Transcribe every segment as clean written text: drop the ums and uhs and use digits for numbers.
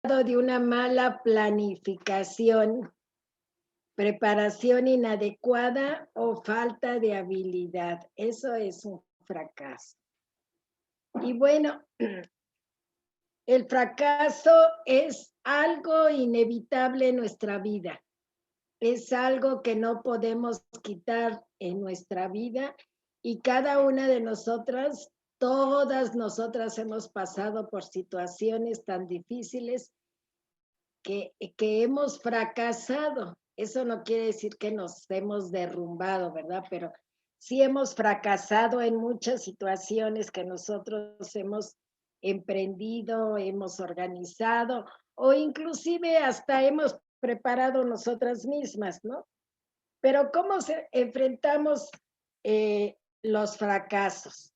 de una mala planificación, preparación inadecuada o falta de habilidad. Eso es un fracaso. Y bueno, el fracaso es algo inevitable en nuestra vida. Es algo que no podemos quitar en nuestra vida y cada una de nosotras, todas nosotras hemos pasado por situaciones tan difíciles que hemos fracasado. Eso no quiere decir que nos hemos derrumbado, ¿verdad? Pero sí hemos fracasado en muchas situaciones que nosotros hemos emprendido, hemos organizado o inclusive hasta hemos preparado nosotras mismas, ¿no? Pero ¿cómo enfrentamos los fracasos?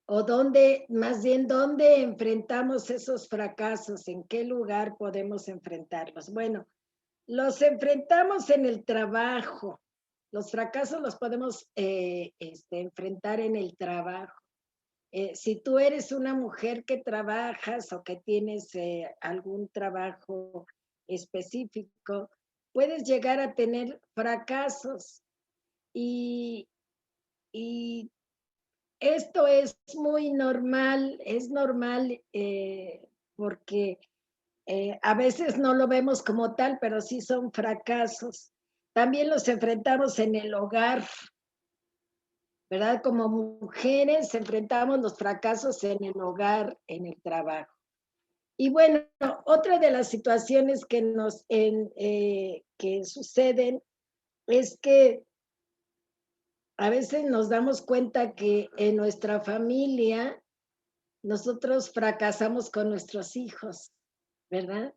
O dónde, más bien, dónde enfrentamos esos fracasos, en qué lugar podemos enfrentarlos. Bueno, los enfrentamos en el trabajo. Los fracasos los podemos enfrentar en el trabajo. Si tú eres una mujer que trabajas o que tienes algún trabajo específico, puedes llegar a tener fracasos y, y esto es muy normal, es normal porque a veces no lo vemos como tal, pero sí son fracasos. También los enfrentamos en el hogar, ¿verdad? Como mujeres enfrentamos los fracasos en el hogar, en el trabajo. Y bueno, otra de las situaciones que suceden es que a veces nos damos cuenta que en nuestra familia nosotros fracasamos con nuestros hijos, ¿verdad?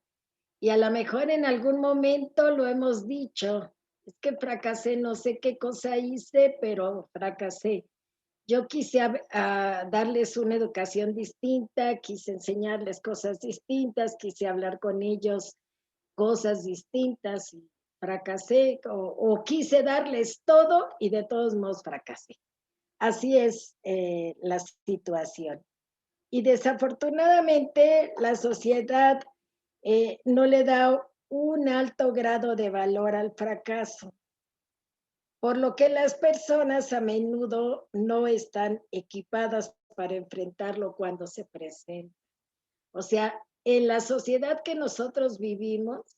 Y a lo mejor en algún momento lo hemos dicho, es que fracasé, no sé qué cosa hice, pero fracasé. Yo quise darles una educación distinta, quise enseñarles cosas distintas, quise hablar con ellos cosas distintas y fracasé o quise darles todo y de todos modos fracasé. Así es la situación. Y desafortunadamente la sociedad no le da un alto grado de valor al fracaso, por lo que las personas a menudo no están equipadas para enfrentarlo cuando se presenta. O sea, en la sociedad que nosotros vivimos,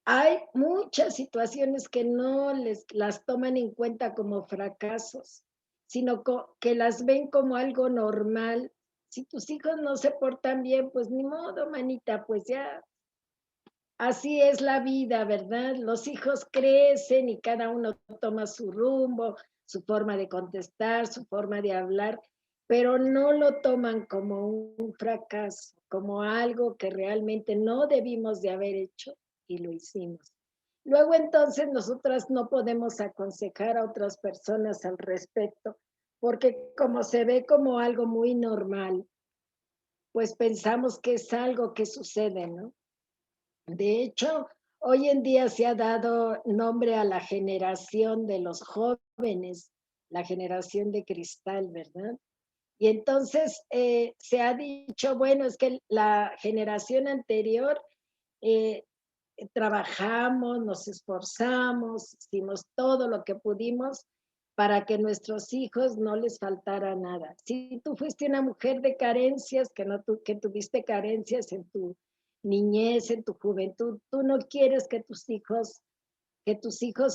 hay muchas situaciones que no las toman en cuenta como fracasos, sino que las ven como algo normal. Si tus hijos no se portan bien, pues ni modo, manita, pues ya así es la vida, ¿verdad? Los hijos crecen y cada uno toma su rumbo, su forma de contestar, su forma de hablar, pero no lo toman como un fracaso, como algo que realmente no debimos de haber hecho y lo hicimos. Luego entonces nosotras no podemos aconsejar a otras personas al respecto, porque como se ve como algo muy normal, pues pensamos que es algo que sucede, ¿no? De hecho, hoy en día se ha dado nombre a la generación de los jóvenes, la generación de cristal, ¿verdad? Y entonces se ha dicho, bueno, es que la generación anterior eh, trabajamos, nos esforzamos, hicimos todo lo que pudimos para que nuestros hijos no les faltara nada. Si tú fuiste una mujer de carencias, que tuviste carencias en tu niñez, en tu juventud, tú no quieres que tus hijos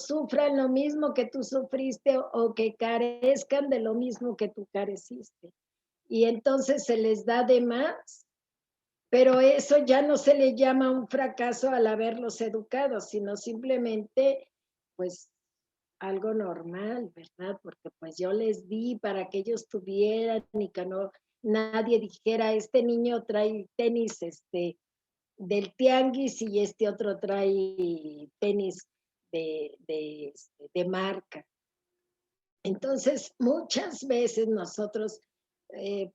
sufran lo mismo que tú sufriste o que carezcan de lo mismo que tú careciste. Y entonces se les da de más, pero eso ya no se le llama un fracaso al haberlos educado, sino simplemente, pues, algo normal, ¿verdad? Porque pues yo les di para que ellos tuvieran y que no nadie dijera, este niño trae tenis del tianguis y este otro trae tenis de marca. Entonces, muchas veces nosotros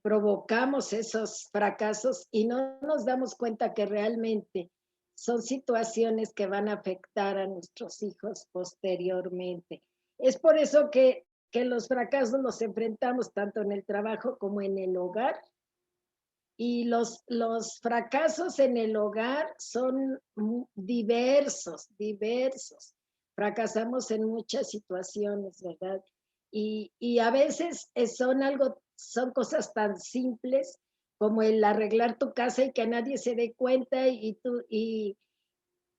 provocamos esos fracasos y no nos damos cuenta que realmente son situaciones que van a afectar a nuestros hijos posteriormente. Es por eso que los fracasos los enfrentamos tanto en el trabajo como en el hogar Y los fracasos en el hogar son diversos, diversos. Fracasamos en muchas situaciones, ¿verdad? Y a veces son cosas tan simples como el arreglar tu casa y que nadie se dé cuenta y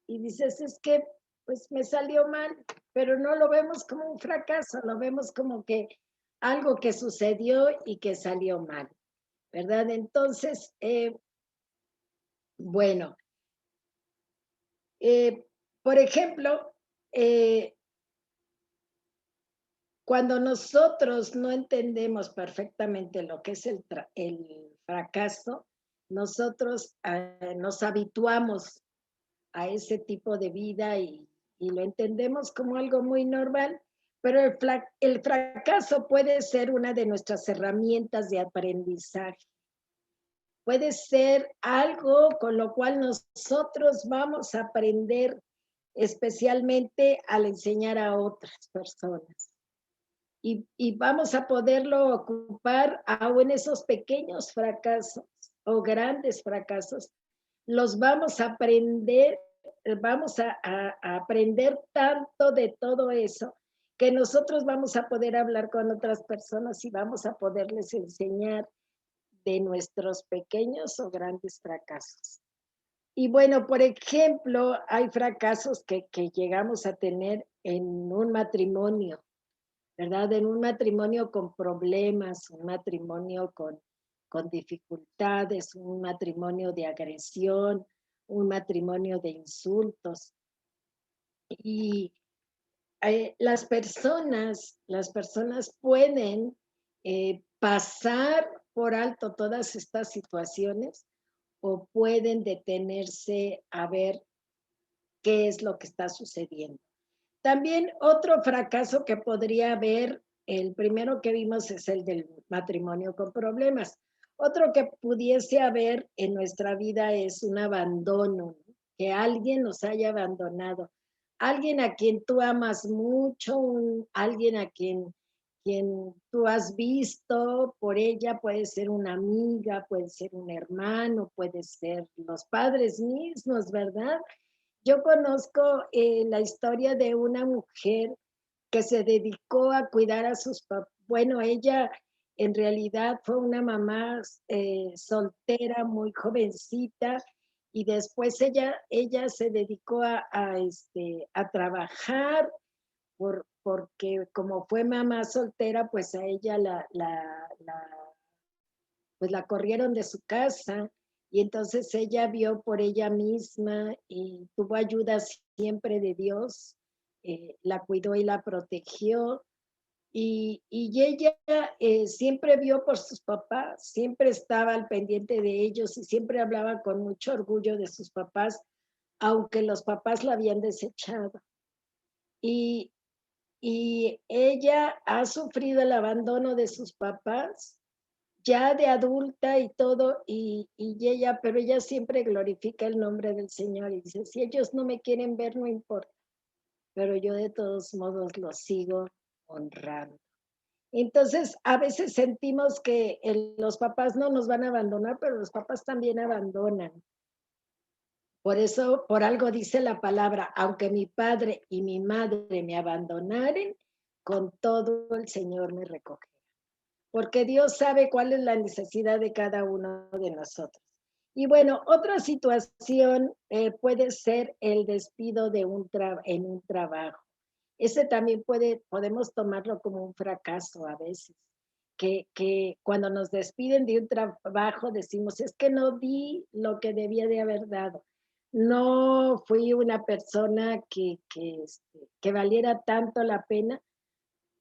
dices, es que pues me salió mal, pero no lo vemos como un fracaso, lo vemos como que algo que sucedió y que salió mal, ¿verdad? Entonces, bueno, eh, por ejemplo, eh, cuando nosotros no entendemos perfectamente lo que es el fracaso, nosotros nos habituamos a ese tipo de vida y lo entendemos como algo muy normal, pero el fracaso puede ser una de nuestras herramientas de aprendizaje. Puede ser algo con lo cual nosotros vamos a aprender especialmente al enseñar a otras personas. Y vamos a poderlo ocupar aún esos pequeños fracasos o grandes fracasos. Los vamos a aprender, vamos a aprender tanto de todo eso que nosotros vamos a poder hablar con otras personas y vamos a poderles enseñar de nuestros pequeños o grandes fracasos. Y bueno, por ejemplo, hay fracasos que llegamos a tener en un matrimonio, ¿verdad? En un matrimonio con problemas, un matrimonio con dificultades, un matrimonio de agresión, un matrimonio de insultos. Y las personas pueden pasar por alto todas estas situaciones o pueden detenerse a ver qué es lo que está sucediendo. También otro fracaso que podría haber, el primero que vimos es el del matrimonio con problemas. Otro que pudiese haber en nuestra vida es un abandono, ¿no? Que alguien nos haya abandonado, alguien a quien tú amas mucho, alguien a quien tú has visto por ella, puede ser una amiga, puede ser un hermano, puede ser los padres mismos, ¿verdad? Yo conozco la historia de una mujer que se dedicó a cuidar a sus papás. Bueno, ella en realidad fue una mamá soltera, muy jovencita, y después ella se dedicó a trabajar porque como fue mamá soltera, pues a ella pues la corrieron de su casa y entonces ella vio por ella misma y tuvo ayuda siempre de Dios, la cuidó y la protegió y ella siempre vio por sus papás, siempre estaba al pendiente de ellos y siempre hablaba con mucho orgullo de sus papás, aunque los papás la habían desechado. Y, y ella ha sufrido el abandono de sus papás ya de adulta y todo, pero ella siempre glorifica el nombre del Señor y dice, si ellos no me quieren ver, no importa, pero yo de todos modos los sigo honrando. Entonces, a veces sentimos que los papás no nos van a abandonar, pero los papás también abandonan. Por eso, por algo dice la palabra, aunque mi padre y mi madre me abandonaren, con todo el Señor me recoge. Porque Dios sabe cuál es la necesidad de cada uno de nosotros. Y bueno, otra situación puede ser el despido en un trabajo. Ese también podemos tomarlo como un fracaso a veces, que cuando nos despiden de un trabajo decimos, es que no di lo que debía de haber dado. No fui una persona que valiera tanto la pena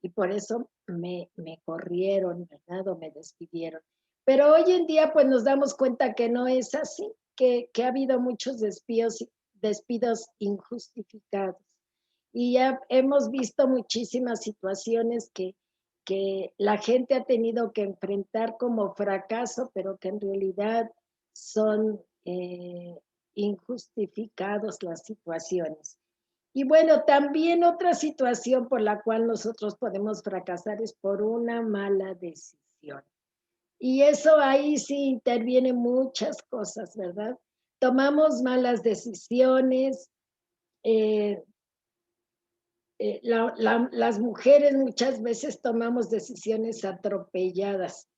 y por eso me corrieron, ¿verdad? O me despidieron. Pero hoy en día pues nos damos cuenta que no es así, que ha habido muchos despidos injustificados. Y ya hemos visto muchísimas situaciones que la gente ha tenido que enfrentar como fracaso, pero que en realidad son injustificados las situaciones. Y bueno, también otra situación por la cual nosotros podemos fracasar es por una mala decisión. Y eso ahí sí intervienen muchas cosas, ¿verdad? Tomamos malas decisiones. eh, las mujeres muchas veces tomamos decisiones atropelladas.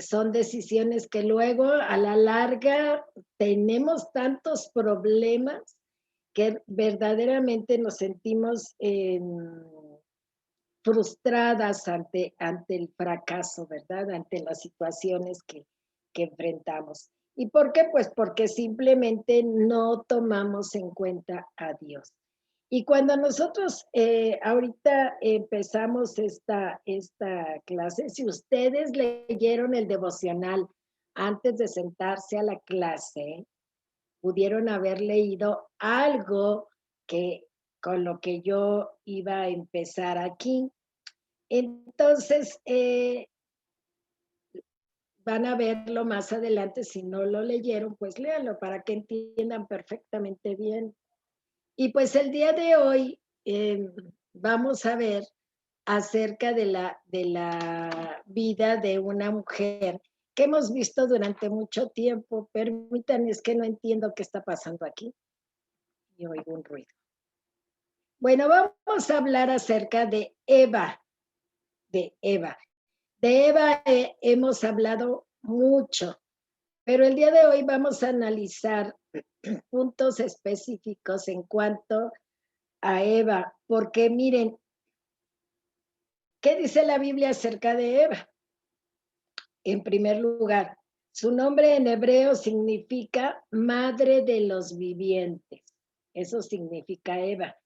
Son decisiones que luego a la larga tenemos tantos problemas que verdaderamente nos sentimos frustradas ante el fracaso, ¿verdad? Ante las situaciones que enfrentamos. ¿Y por qué? Pues porque simplemente no tomamos en cuenta a Dios. Y cuando nosotros ahorita empezamos esta clase, si ustedes leyeron el devocional antes de sentarse a la clase, pudieron haber leído algo que con lo que yo iba a empezar aquí. Entonces, van a verlo más adelante. Si no lo leyeron, pues léanlo para que entiendan perfectamente bien. Y pues el día de hoy vamos a ver acerca de la vida de una mujer que hemos visto durante mucho tiempo. Permítanme, es que no entiendo qué está pasando aquí. Y oigo un ruido. Bueno, vamos a hablar acerca de Eva, de Eva. De Eva hemos hablado mucho, pero el día de hoy vamos a analizar puntos específicos en cuanto a Eva, porque miren, ¿qué dice la Biblia acerca de Eva? En primer lugar, su nombre en hebreo significa madre de los vivientes. Eso significa Eva.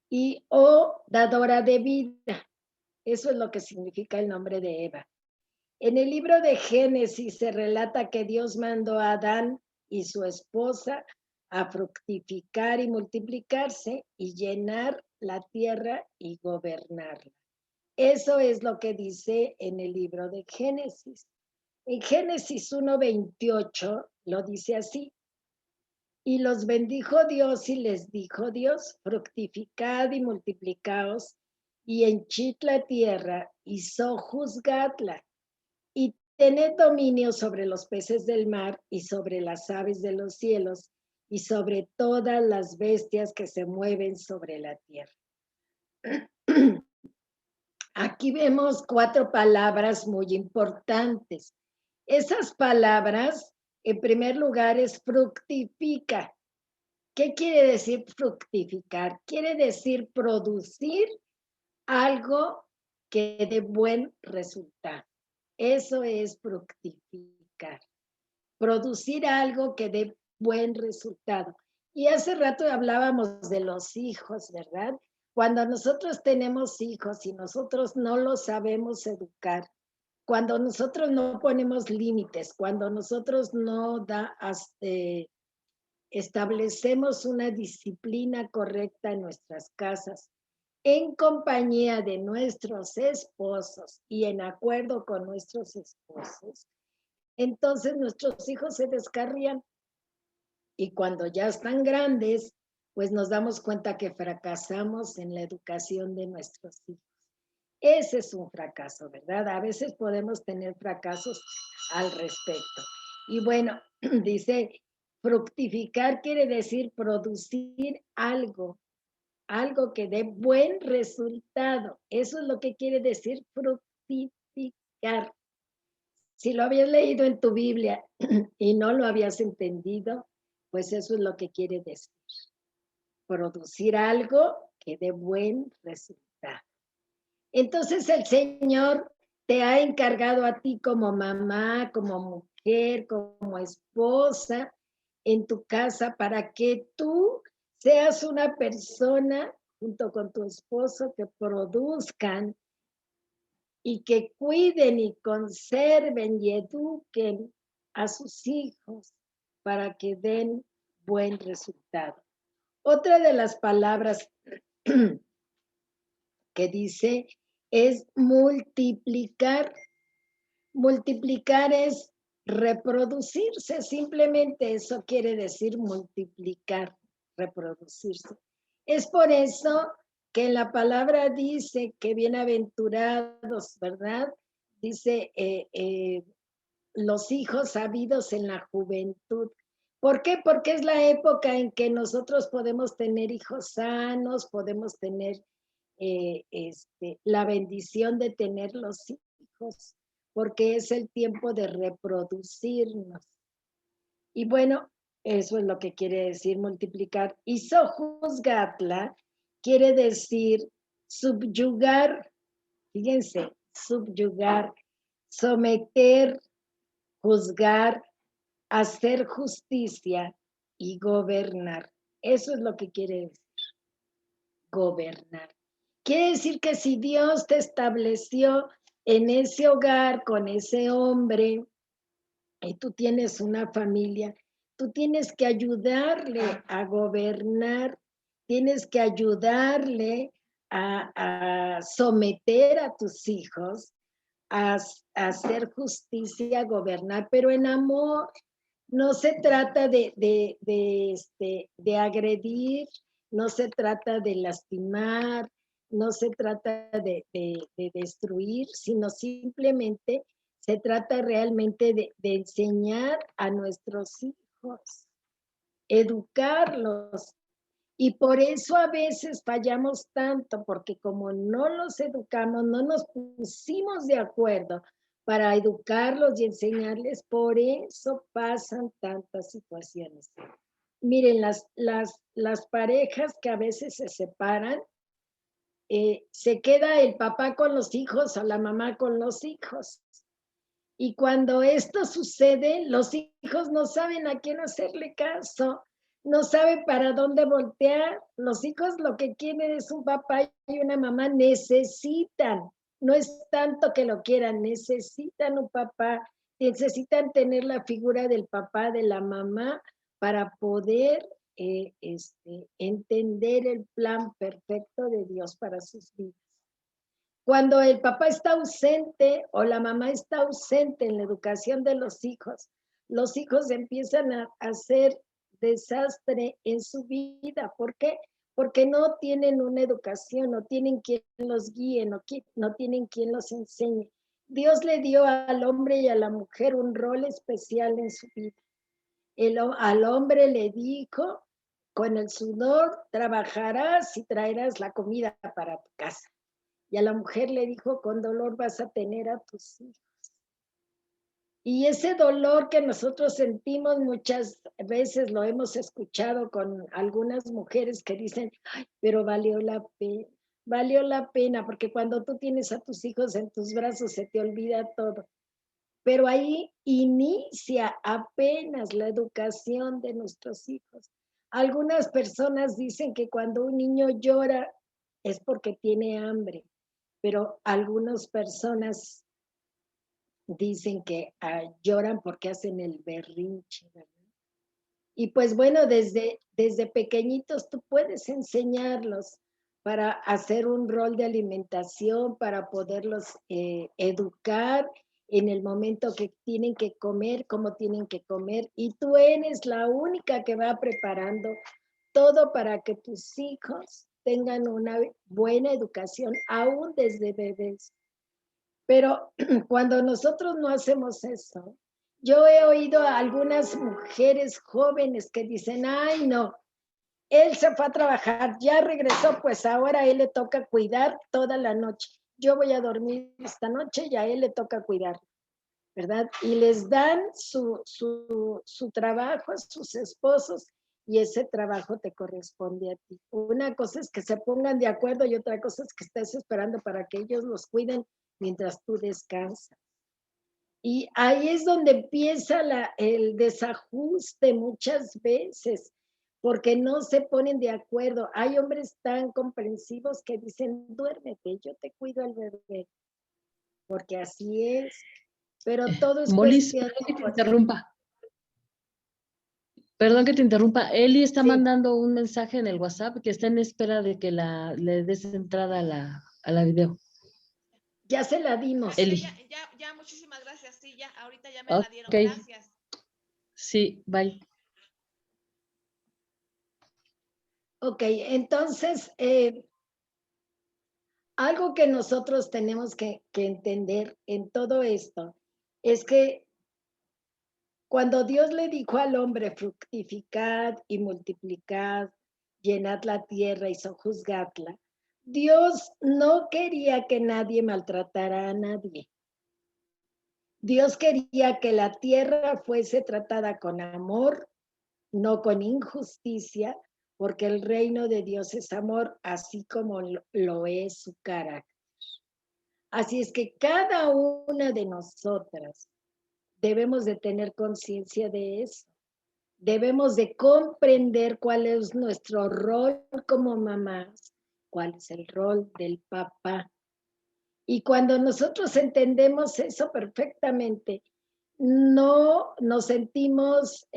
Y o dadora de vida. Eso es lo que significa el nombre de Eva. En el libro de Génesis se relata que Dios mandó a Adán y su esposa a fructificar y multiplicarse y llenar la tierra y gobernarla. Eso es lo que dice en el libro de Génesis. En Génesis 1:28 lo dice así: y los bendijo Dios y les dijo Dios: fructificad y multiplicaos y henchid la tierra y sojuzgadla y tened dominio sobre los peces del mar y sobre las aves de los cielos y sobre todas las bestias que se mueven sobre la tierra. Aquí vemos 4 palabras muy importantes. Esas palabras, en primer lugar, es fructifica. ¿Qué quiere decir fructificar? Quiere decir producir algo que dé buen resultado. Eso es fructificar. Producir algo que dé buen resultado. Y hace rato hablábamos de los hijos, ¿verdad? Cuando nosotros tenemos hijos y nosotros no los sabemos educar, cuando nosotros no ponemos límites, cuando nosotros no establecemos una disciplina correcta en nuestras casas, en compañía de nuestros esposos y en acuerdo con nuestros esposos, entonces nuestros hijos se descarrían y cuando ya están grandes, pues nos damos cuenta que fracasamos en la educación de nuestros hijos. Ese es un fracaso, ¿verdad? A veces podemos tener fracasos al respecto. Y bueno, dice, fructificar quiere decir producir algo, algo que dé buen resultado. Eso es lo que quiere decir fructificar. Si lo habías leído en tu Biblia y no lo habías entendido, pues eso es lo que quiere decir. Producir algo que dé buen resultado. Entonces el Señor te ha encargado a ti como mamá, como mujer, como esposa en tu casa para que tú seas una persona junto con tu esposo que produzcan y que cuiden y conserven y eduquen a sus hijos para que den buen resultado. Otra de las palabras que dice es multiplicar. Multiplicar es reproducirse, simplemente eso quiere decir multiplicar, reproducirse. Es por eso que la palabra dice que bienaventurados, ¿verdad? dice, los hijos habidos en la juventud. ¿Por qué? Porque es la época en que nosotros podemos tener hijos sanos, podemos tener la bendición de tener los hijos, porque es el tiempo de reproducirnos. Y bueno, eso es lo que quiere decir multiplicar. Y sojuzgatla quiere decir subyugar, fíjense, subyugar, someter, juzgar, hacer justicia y gobernar. Eso es lo que quiere decir, gobernar. Quiere decir que si Dios te estableció en ese hogar con ese hombre y tú tienes una familia, tú tienes que ayudarle a gobernar, tienes que ayudarle a someter a tus hijos, a hacer justicia, a gobernar, pero en amor. No se trata de agredir, no se trata de lastimar, no se trata de destruir, sino simplemente se trata realmente de enseñar a nuestros hijos, educarlos. Y por eso a veces fallamos tanto, porque como no los educamos, no nos pusimos de acuerdo para educarlos y enseñarles, por eso pasan tantas situaciones. Miren, las parejas que a veces se separan, se queda el papá con los hijos o la mamá con los hijos. Y cuando esto sucede, los hijos no saben a quién hacerle caso, no saben para dónde voltear. Los hijos lo que quieren es un papá y una mamá, necesitan, no es tanto que lo quieran, necesitan un papá, necesitan tener la figura del papá, de la mamá, para poder entender el plan perfecto de Dios para sus vidas. Cuando el papá está ausente o la mamá está ausente en la educación de los hijos empiezan a hacer desastre en su vida. ¿Por qué? Porque no tienen una educación, no tienen quien los guíe, no tienen quien los enseñe. Dios le dio al hombre y a la mujer un rol especial en su vida. Al hombre le dijo, con el sudor trabajarás y traerás la comida para tu casa. Y a la mujer le dijo, con dolor vas a tener a tus hijos. Y ese dolor que nosotros sentimos muchas veces lo hemos escuchado con algunas mujeres que dicen, ay, pero valió la pena, porque cuando tú tienes a tus hijos en tus brazos se te olvida todo. Pero ahí inicia apenas la educación de nuestros hijos. Algunas personas dicen que cuando un niño llora es porque tiene hambre, pero algunas personas dicen que lloran porque hacen el berrinche, ¿verdad? Y pues bueno, desde pequeñitos tú puedes enseñarlos para hacer un rol de alimentación, para poderlos educar en el momento que tienen que comer, cómo tienen que comer. Y tú eres la única que va preparando todo para que tus hijos tengan una buena educación, aún desde bebés. Pero cuando nosotros no hacemos eso, yo he oído a algunas mujeres jóvenes que dicen, ay, no, él se fue a trabajar, ya regresó, pues ahora a él le toca cuidar toda la noche. Yo voy a dormir esta noche y a él le toca cuidar, ¿verdad? Y les dan su trabajo a sus esposos y ese trabajo te corresponde a ti. Una cosa es que se pongan de acuerdo y otra cosa es que estés esperando para que ellos los cuiden mientras tú descansas. Y ahí es donde empieza el desajuste muchas veces, porque no se ponen de acuerdo. Hay hombres tan comprensivos que dicen, duérmete, yo te cuido al bebé, porque así es. Pero todo es Molis, cuestión perdón que te de... interrumpa. Perdón que te interrumpa. Eli está Sí, mandando un mensaje en el WhatsApp que está en espera de que le des entrada a la video. ya se la dimos. Eli. Ya, muchísimas gracias. Sí, ya, ahorita ya me la dieron. Ok. Gracias. Sí, bye. Ok, entonces, algo que nosotros tenemos que entender en todo esto es que cuando Dios le dijo al hombre, fructificad y multiplicad, llenad la tierra y sojuzgadla, Dios no quería que nadie maltratara a nadie. Dios quería que la tierra fuese tratada con amor, no con injusticia, porque el reino de Dios es amor, así como lo es su carácter. Así es que cada una de nosotras debemos de tener conciencia de eso. Debemos de comprender cuál es nuestro rol como mamás, cuál es el rol del papá. Y cuando nosotros entendemos eso perfectamente, no nos sentimos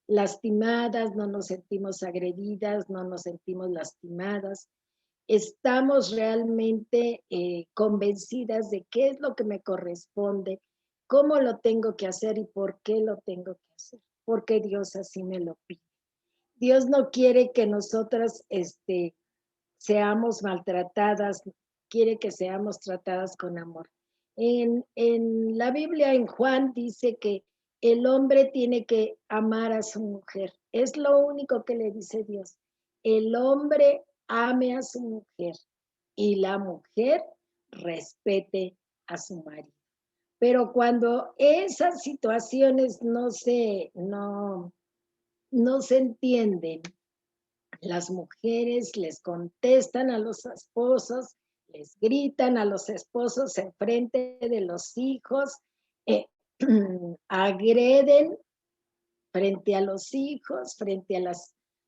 lastimadas, no nos sentimos agredidas, no nos sentimos lastimadas. Estamos realmente convencidas de qué es lo que me corresponde, cómo lo tengo que hacer y por qué lo tengo que hacer, porque Dios así me lo pide. Dios no quiere que nosotras seamos maltratadas, quiere que seamos tratadas con amor. En la Biblia, en Juan, dice que el hombre tiene que amar a su mujer. Es lo único que le dice Dios. El hombre ame a su mujer y la mujer respete a su marido. Pero cuando esas situaciones no se entienden, las mujeres les contestan a los esposos, les gritan a los esposos en frente de los hijos, agreden frente a los hijos, frente a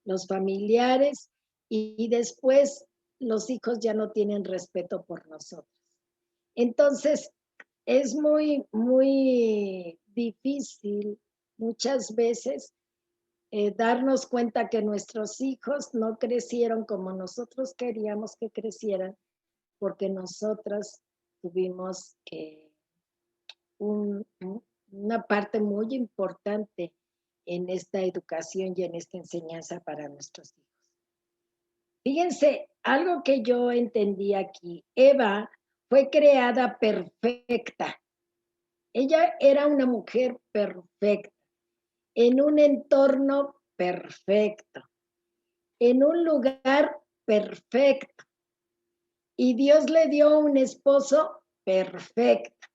los familiares, y después los hijos ya no tienen respeto por nosotros. Entonces, es muy, muy difícil muchas veces darnos cuenta que nuestros hijos no crecieron como nosotros queríamos que crecieran, porque nosotras tuvimos una parte muy importante en esta educación y en esta enseñanza para nuestros hijos. Fíjense, algo que yo entendí aquí, Eva fue creada perfecta. Ella era una mujer perfecta, en un entorno perfecto, en un lugar perfecto. Y Dios le dio un esposo perfecto.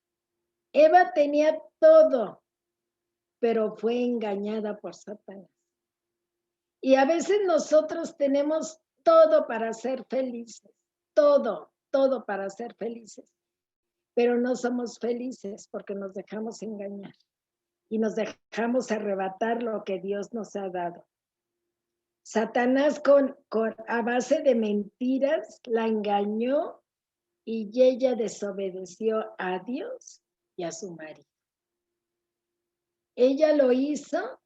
Eva tenía todo, pero fue engañada por Satanás. Y a veces nosotros tenemos todo para ser felices, todo para ser felices, pero no somos felices porque nos dejamos engañar y nos dejamos arrebatar lo que Dios nos ha dado. Satanás a base de mentiras la engañó y ella desobedeció a Dios y a su marido. Ella lo hizo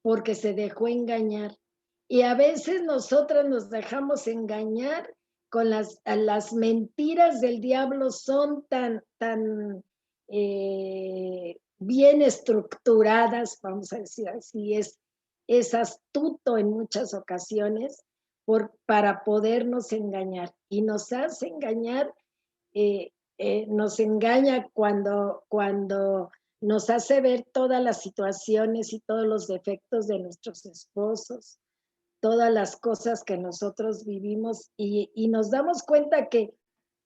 porque se dejó engañar. Y a veces nosotras nos dejamos engañar con las mentiras del diablo, son tan bien estructuradas, vamos a decir así, es astuto en muchas ocasiones para podernos engañar. Y nos hace engañar, nos engaña cuando nos hace ver todas las situaciones y todos los defectos de nuestros esposos, todas las cosas que nosotros vivimos y nos damos cuenta que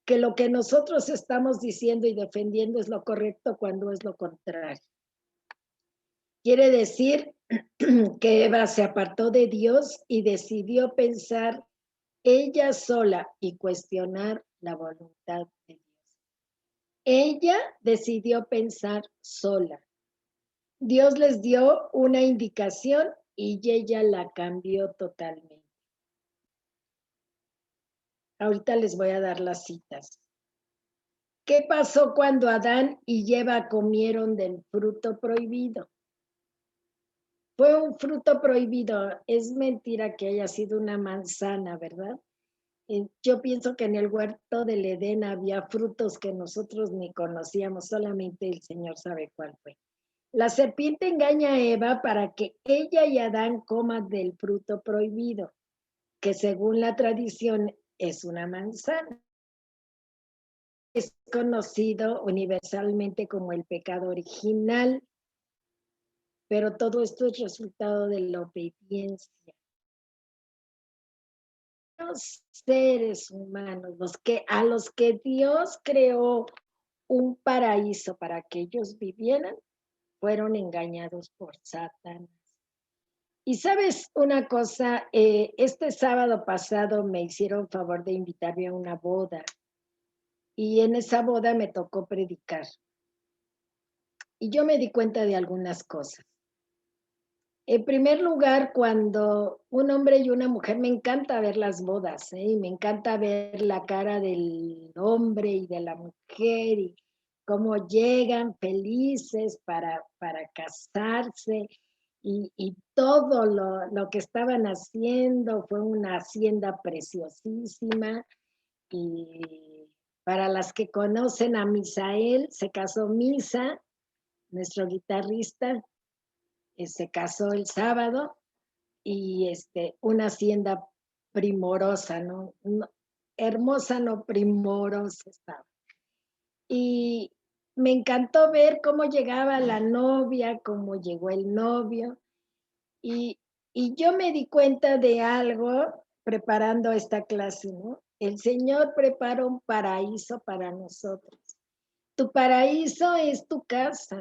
lo que nosotros estamos diciendo y defendiendo es lo correcto cuando es lo contrario. Quiere decir que Eva se apartó de Dios y decidió pensar ella sola y cuestionar la voluntad de Dios. Ella decidió pensar sola. Dios les dio una indicación y ella la cambió totalmente. Ahorita les voy a dar las citas. ¿Qué pasó cuando Adán y Eva comieron del fruto prohibido? Fue un fruto prohibido. Es mentira que haya sido una manzana, ¿verdad? Yo pienso que en el huerto del Edén había frutos que nosotros ni conocíamos, solamente el Señor sabe cuál fue. La serpiente engaña a Eva para que ella y Adán coman del fruto prohibido, que según la tradición es una manzana. Es conocido universalmente como el pecado original, pero todo esto es resultado de la obediencia. Los seres humanos, a los que Dios creó un paraíso para que ellos vivieran, fueron engañados por Satanás. Y sabes una cosa, este sábado pasado me hicieron favor de invitarme a una boda y en esa boda me tocó predicar. Y yo me di cuenta de algunas cosas. En primer lugar, cuando un hombre y una mujer, me encanta ver las bodas, y me encanta ver la cara del hombre y de la mujer y cómo llegan felices para casarse y todo lo que estaban haciendo fue una hacienda preciosísima. Y para las que conocen a Misael, se casó Misa, nuestro guitarrista, se casó el sábado y una hacienda primorosa, ¿no? Hermosa, no primorosa estaba. Y me encantó ver cómo llegaba la novia, cómo llegó el novio. Y yo me di cuenta de algo preparando esta clase, ¿no? El Señor prepara un paraíso para nosotros. Tu paraíso es tu casa,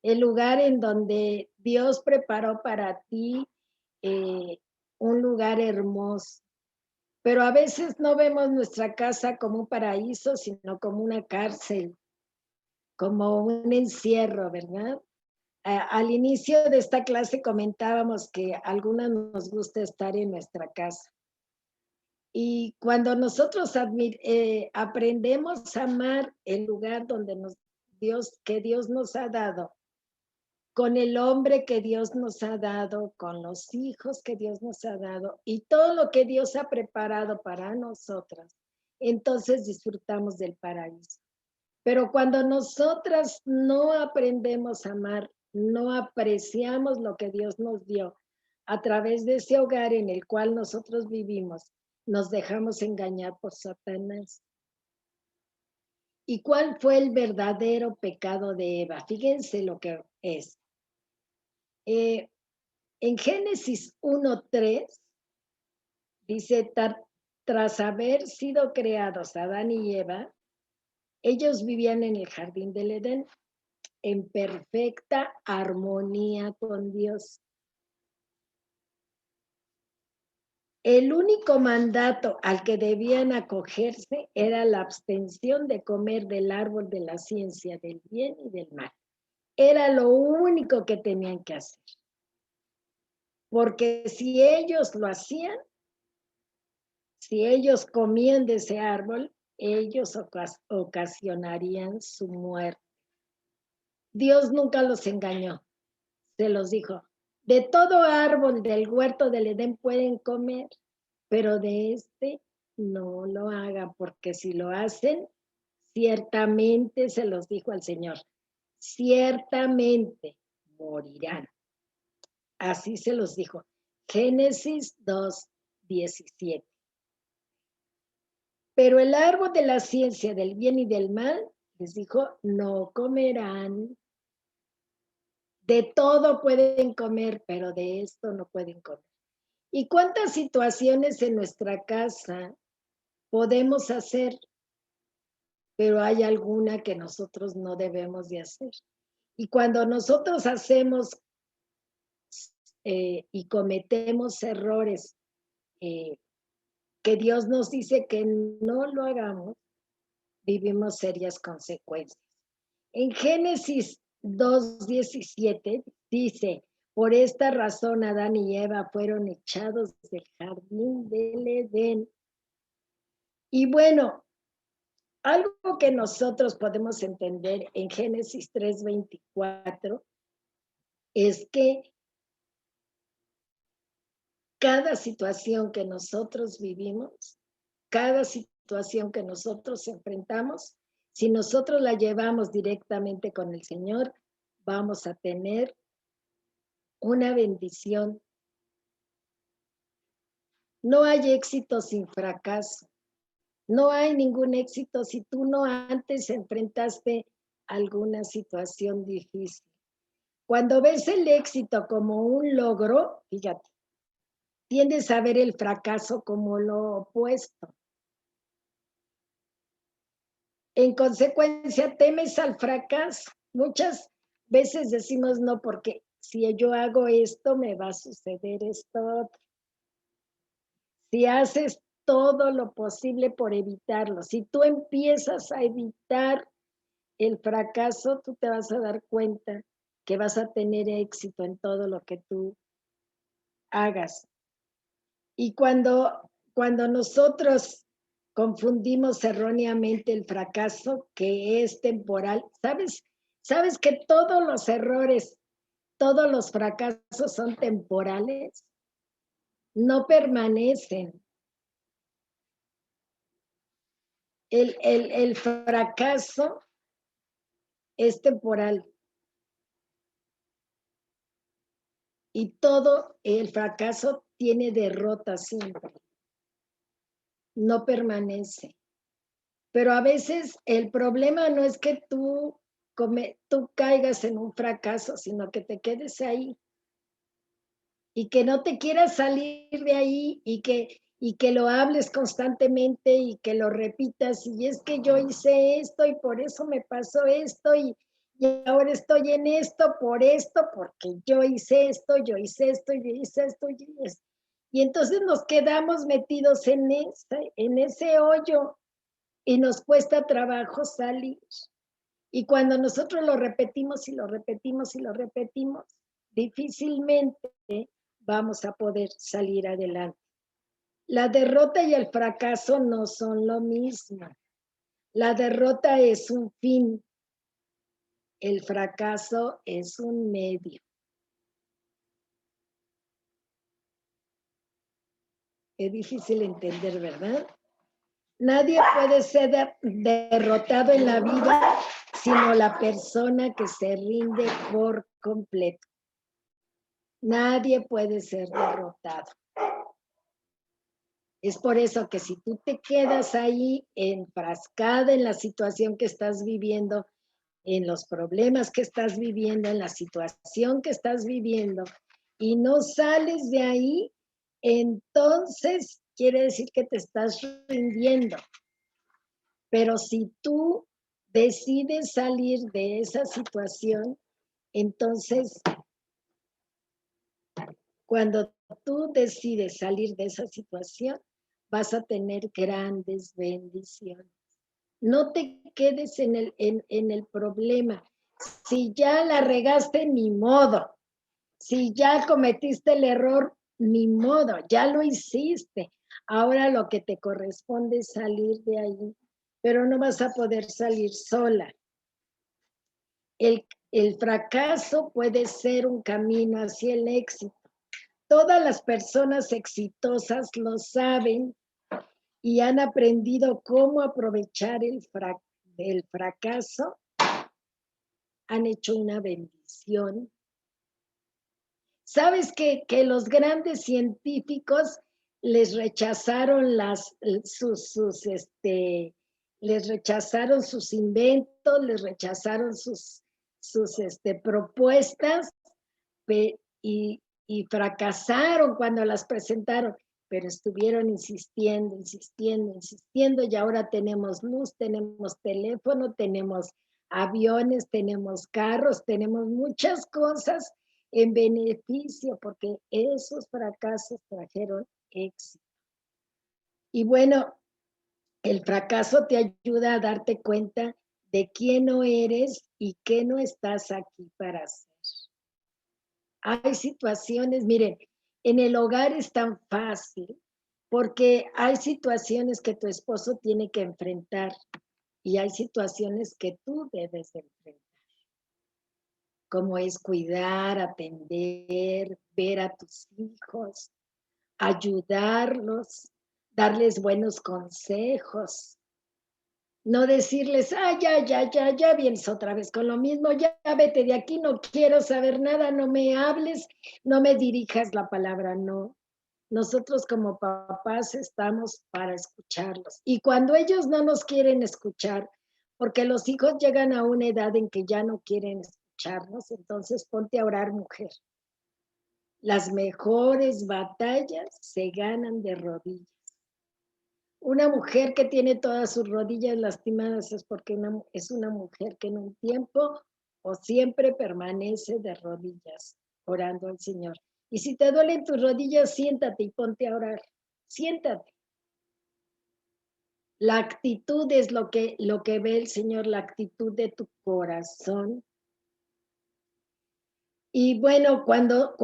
el lugar en donde Dios preparó para ti un lugar hermoso. Pero a veces no vemos nuestra casa como un paraíso, sino como una cárcel, como un encierro, ¿verdad? Al inicio de esta clase comentábamos que a algunas nos gusta estar en nuestra casa. Y cuando nosotros aprendemos a amar el lugar donde que Dios nos ha dado, con el hombre que Dios nos ha dado, con los hijos que Dios nos ha dado y todo lo que Dios ha preparado para nosotras, entonces disfrutamos del paraíso. Pero cuando nosotras no aprendemos a amar, no apreciamos lo que Dios nos dio a través de ese hogar en el cual nosotros vivimos, nos dejamos engañar por Satanás. ¿Y cuál fue el verdadero pecado de Eva? Fíjense lo que es. En Génesis 1:3 dice, tras haber sido creados Adán y Eva, ellos vivían en el jardín del Edén, en perfecta armonía con Dios. El único mandato al que debían acogerse era la abstención de comer del árbol de la ciencia del bien y del mal. Era lo único que tenían que hacer. Porque si ellos lo hacían, si ellos comían de ese árbol, ellos ocasionarían su muerte. Dios nunca los engañó, se los dijo. De todo árbol del huerto del Edén pueden comer, pero de este no lo hagan, porque si lo hacen, ciertamente se los dijo al Señor, ciertamente morirán. Así se los dijo. Génesis 2:17. Pero el árbol de la ciencia del bien y del mal, les dijo, no comerán. De todo pueden comer, pero de esto no pueden comer. ¿Y cuántas situaciones en nuestra casa podemos hacer? Pero hay alguna que nosotros no debemos de hacer. Y cuando nosotros hacemos y cometemos errores que Dios nos dice que no lo hagamos, vivimos serias consecuencias. En Génesis 2:17 dice, por esta razón Adán y Eva fueron echados del jardín del Edén. Y bueno, algo que nosotros podemos entender en Génesis 3:24 es que cada situación que nosotros vivimos, cada situación que nosotros enfrentamos, si nosotros la llevamos directamente con el Señor, vamos a tener una bendición. No hay éxito sin fracaso. No hay ningún éxito si tú no antes enfrentaste alguna situación difícil. Cuando ves el éxito como un logro, fíjate, tiendes a ver el fracaso como lo opuesto. En consecuencia, temes al fracaso. Muchas veces decimos no, porque si yo hago esto, me va a suceder esto otro. Si haces todo lo posible por evitarlo, si tú empiezas a evitar el fracaso, tú te vas a dar cuenta que vas a tener éxito en todo lo que tú hagas. Y cuando nosotros confundimos erróneamente el fracaso, que es temporal, ¿sabes que todos los errores, todos los fracasos son temporales? No permanecen. El fracaso es temporal. Y todo el fracaso tiene derrota siempre. No permanece. Pero a veces el problema no es que tú caigas en un fracaso, sino que te quedes ahí y que no te quieras salir de ahí y que lo hables constantemente y que lo repitas. Y es que yo hice esto y por eso me pasó esto y ahora estoy en esto, porque yo hice esto, yo hice esto, yo hice esto, yo hice esto. Y entonces nos quedamos metidos en ese hoyo y nos cuesta trabajo salir. Y cuando nosotros lo repetimos y lo repetimos y lo repetimos, difícilmente vamos a poder salir adelante. La derrota y el fracaso no son lo mismo. La derrota es un fin. El fracaso es un medio. Es difícil entender, ¿verdad? Nadie puede ser derrotado en la vida sino la persona que se rinde por completo. Nadie puede ser derrotado. Es por eso que si tú te quedas ahí enfrascada en la situación que estás viviendo, en los problemas que estás viviendo, en la situación que estás viviendo, y no sales de ahí, entonces quiere decir que te estás rindiendo. Pero si tú decides salir de esa situación, entonces, cuando tú decides salir de esa situación, vas a tener grandes bendiciones. No te quedes en el problema. Si ya la regaste, ni modo. Si ya cometiste el error, ni modo, ya lo hiciste. Ahora lo que te corresponde es salir de ahí, pero no vas a poder salir sola. El fracaso puede ser un camino hacia el éxito. Todas las personas exitosas lo saben y han aprendido cómo aprovechar el fracaso. Han hecho una bendición. ¿Sabes que los grandes científicos les rechazaron les rechazaron sus inventos, les rechazaron sus propuestas y fracasaron cuando las presentaron, pero estuvieron insistiendo, insistiendo, insistiendo y ahora tenemos luz, tenemos teléfono, tenemos aviones, tenemos carros, tenemos muchas cosas en beneficio porque esos fracasos trajeron éxito. Y bueno, el fracaso te ayuda a darte cuenta de quién no eres y qué no estás aquí para hacer. Hay situaciones, miren, en el hogar es tan fácil porque hay situaciones que tu esposo tiene que enfrentar y hay situaciones que tú debes enfrentar, como es cuidar, atender, ver a tus hijos, ayudarlos, darles buenos consejos. No decirles, ya vienes otra vez con lo mismo, ya vete de aquí, no quiero saber nada, no me hables, no me dirijas la palabra, no. nosotros como papás estamos para escucharlos. Y cuando ellos no nos quieren escuchar, porque los hijos llegan a una edad en que ya no quieren escucharnos, entonces ponte a orar, mujer. Las mejores batallas se ganan de rodillas. Una mujer que tiene todas sus rodillas lastimadas es porque es una mujer que en un tiempo o siempre permanece de rodillas orando al Señor. Y si te duelen tus rodillas, siéntate y ponte a orar. Siéntate. La actitud es lo que ve el Señor, la actitud de tu corazón. Y bueno, cuando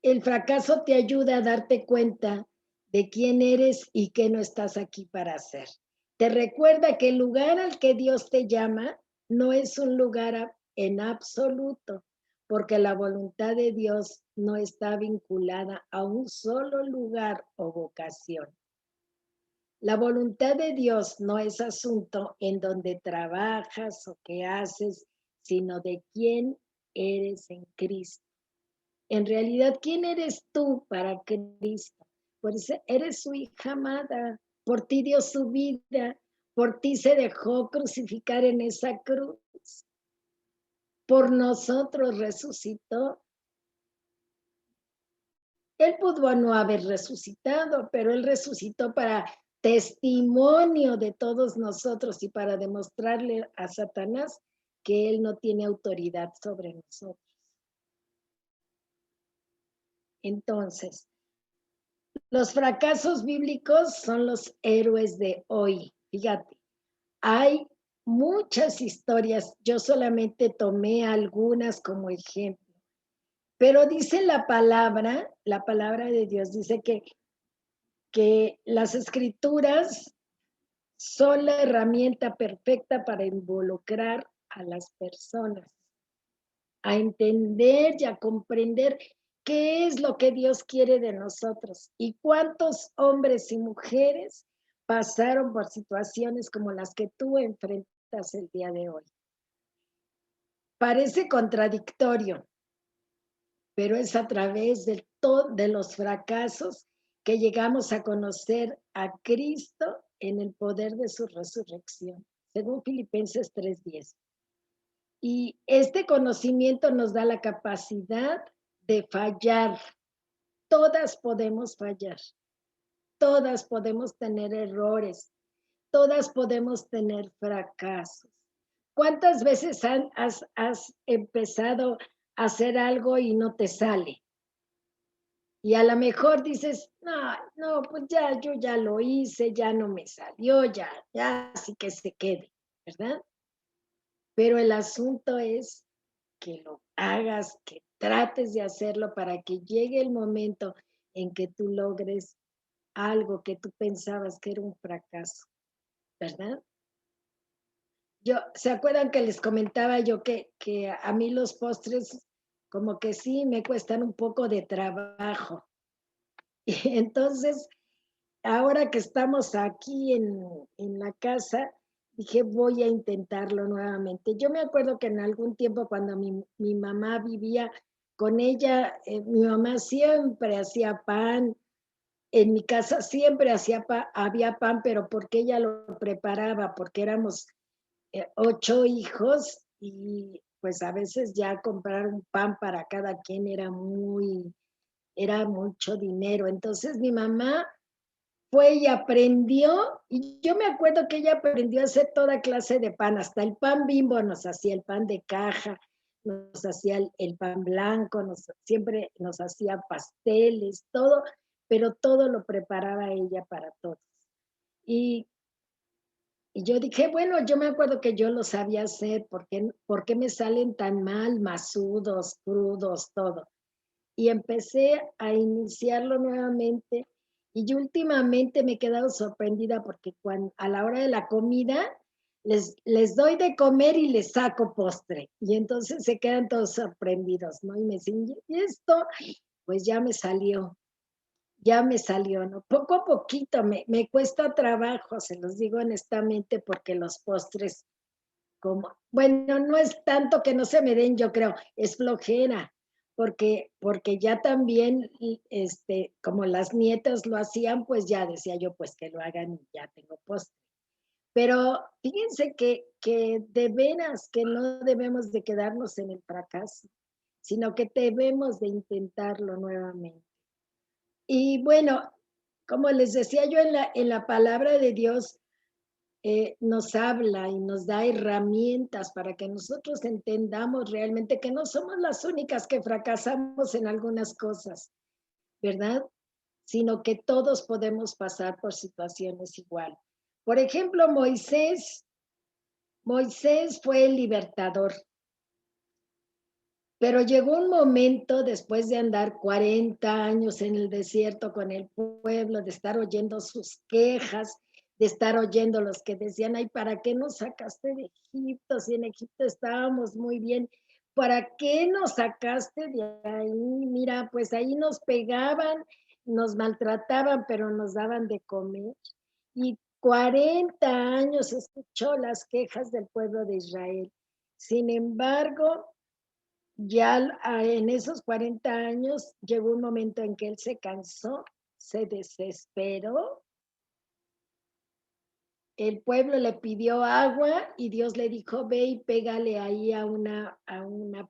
el fracaso te ayuda a darte cuenta de quién eres y qué no estás aquí para hacer. Te recuerda que el lugar al que Dios te llama no es un lugar en absoluto, porque la voluntad de Dios no está vinculada a un solo lugar o vocación. La voluntad de Dios no es asunto en donde trabajas o qué haces, sino de quién eres en Cristo. En realidad, ¿quién eres tú para Cristo? Pues eres su hija amada, por ti dio su vida, por ti se dejó crucificar en esa cruz, por nosotros resucitó. Él pudo no haber resucitado, pero Él resucitó para testimonio de todos nosotros y para demostrarle a Satanás que Él no tiene autoridad sobre nosotros. Entonces, los fracasos bíblicos son los héroes de hoy. Fíjate, hay muchas historias, yo solamente tomé algunas como ejemplo, pero dice la palabra de Dios, dice que las escrituras son la herramienta perfecta para involucrar a las personas, a entender y a comprender qué es lo que Dios quiere de nosotros y cuántos hombres y mujeres pasaron por situaciones como las que tú enfrentas el día de hoy. Parece contradictorio, pero es a través de los fracasos que llegamos a conocer a Cristo en el poder de su resurrección, según Filipenses 3:10. Y este conocimiento nos da la capacidad de fallar. Todas podemos fallar, todas podemos tener errores, todas podemos tener fracasos. ¿Cuántas veces has empezado a hacer algo y no te sale? Y a lo mejor dices, no, pues yo ya lo hice, ya no me salió, ya así que se quede, ¿verdad? Pero el asunto es que lo hagas, que trates de hacerlo para que llegue el momento en que tú logres algo que tú pensabas que era un fracaso, ¿verdad? ¿Se acuerdan que les comentaba yo que a mí los postres como que sí me cuestan un poco de trabajo? Y entonces, ahora que estamos aquí en la casa, dije, voy a intentarlo nuevamente. Yo me acuerdo que en algún tiempo cuando mi mamá vivía con ella, mi mamá siempre hacía pan. En mi casa siempre había pan, pero porque ella lo preparaba, porque éramos 8 hijos y pues a veces ya comprar un pan para cada quien era mucho dinero. Entonces mi mamá fue y aprendió, y yo me acuerdo que ella aprendió a hacer toda clase de pan, hasta el pan Bimbo nos hacía, el pan de caja, nos hacía el pan blanco, siempre nos hacía pasteles, todo, pero todo lo preparaba ella para todos. Y yo dije, bueno, yo me acuerdo que yo lo sabía hacer, ¿por qué me salen tan mal, masudos, crudos, todo? Y empecé a iniciarlo nuevamente y yo últimamente me he quedado sorprendida porque a la hora de la comida les doy de comer y les saco postre y entonces se quedan todos sorprendidos, ¿no? Y me dicen, ¿y esto? Pues ya me salió, ¿no? Poco a poquito, me cuesta trabajo, se los digo honestamente, porque los postres, bueno, no es tanto que no se me den, yo creo, es flojera, porque ya también, como las nietas lo hacían, pues ya decía yo, pues que lo hagan y ya tengo postre. Pero fíjense que de veras que no debemos de quedarnos en el fracaso, sino que debemos de intentarlo nuevamente. Y bueno, como les decía yo en la palabra de Dios, nos habla y nos da herramientas para que nosotros entendamos realmente que no somos las únicas que fracasamos en algunas cosas, ¿verdad? Sino que todos podemos pasar por situaciones igual. Por ejemplo, Moisés fue el libertador, pero llegó un momento después de andar 40 años en el desierto con el pueblo, de estar oyendo sus quejas, de estar oyendo los que decían, ay, ¿para qué nos sacaste de Egipto? Si en Egipto estábamos muy bien, ¿para qué nos sacaste de ahí? Mira, pues ahí nos pegaban, nos maltrataban, pero nos daban de comer. Y 40 años escuchó las quejas del pueblo de Israel. Sin embargo, ya en esos 40 años llegó un momento en que él se cansó, se desesperó. El pueblo le pidió agua y Dios le dijo, ve y pégale ahí a una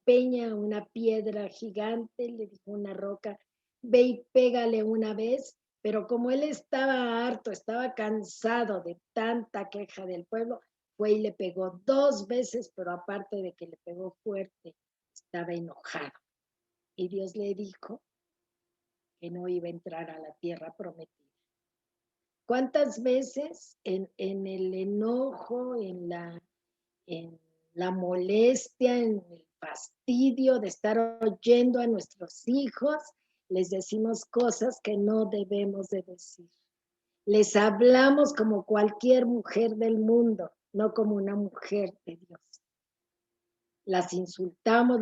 peña, a una piedra gigante, le dijo una roca, ve y pégale una vez. Pero como él estaba harto, estaba cansado de tanta queja del pueblo, fue y le pegó 2 veces, pero aparte de que le pegó fuerte, estaba enojado. Y Dios le dijo que no iba a entrar a la tierra prometida. ¿Cuántas veces en el enojo, en la molestia, en el fastidio de estar oyendo a nuestros hijos, les decimos cosas que no debemos de decir? Les hablamos como cualquier mujer del mundo, no como una mujer de Dios. Las insultamos,